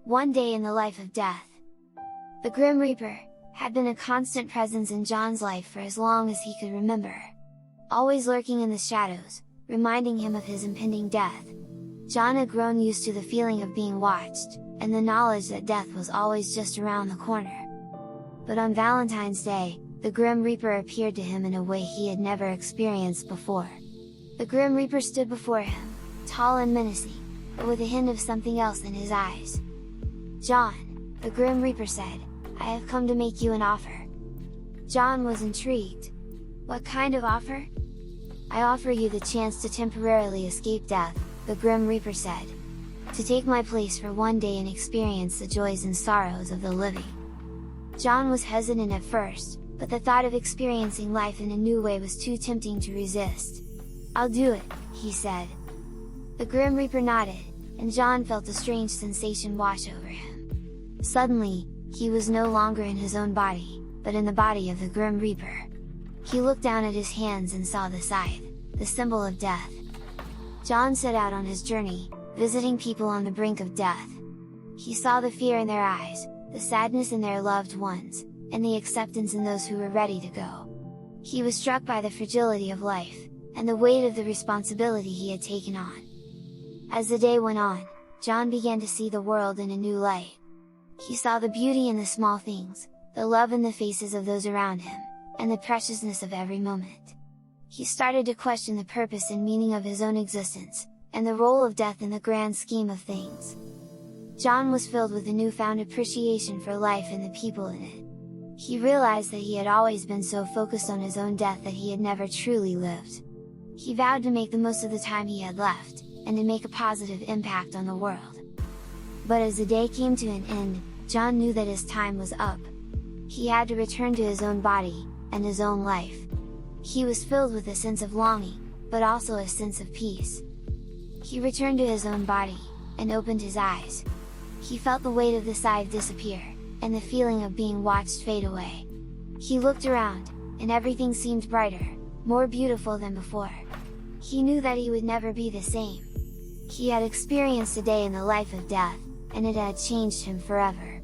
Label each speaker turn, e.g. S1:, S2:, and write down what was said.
S1: One day in the life of death. The Grim Reaper had been a constant presence in John's life for as long as he could remember. Always lurking in the shadows, reminding him of his impending death. John had grown used to the feeling of being watched, and the knowledge that death was always just around the corner. But on Valentine's Day, the Grim Reaper appeared to him in a way he had never experienced before. The Grim Reaper stood before him, tall and menacing, but with a hint of something else in his eyes. "John," the Grim Reaper said, "I have come to make you an offer." John was intrigued. "What kind of offer?" "I offer you the chance to temporarily escape death," the Grim Reaper said. "To take my place for one day and experience the joys and sorrows of the living." John was hesitant at first, but the thought of experiencing life in a new way was too tempting to resist. "I'll do it," he said. The Grim Reaper nodded, and John felt a strange sensation wash over him. Suddenly, he was no longer in his own body, but in the body of the Grim Reaper. He looked down at his hands and saw the scythe, the symbol of death. John set out on his journey, visiting people on the brink of death. He saw the fear in their eyes, the sadness in their loved ones, and the acceptance in those who were ready to go. He was struck by the fragility of life, and the weight of the responsibility he had taken on. As the day went on, John began to see the world in a new light. He saw the beauty in the small things, the love in the faces of those around him, and the preciousness of every moment. He started to question the purpose and meaning of his own existence, and the role of death in the grand scheme of things. John was filled with a newfound appreciation for life and the people in it. He realized that he had always been so focused on his own death that he had never truly lived. He vowed to make the most of the time he had left, and to make a positive impact on the world. But as the day came to an end, John knew that his time was up. He had to return to his own body, and his own life. He was filled with a sense of longing, but also a sense of peace. He returned to his own body, and opened his eyes. He felt the weight of the scythe disappear, and the feeling of being watched fade away. He looked around, and everything seemed brighter, more beautiful than before. He knew that he would never be the same. He had experienced a day in the life of death, and it had changed him forever.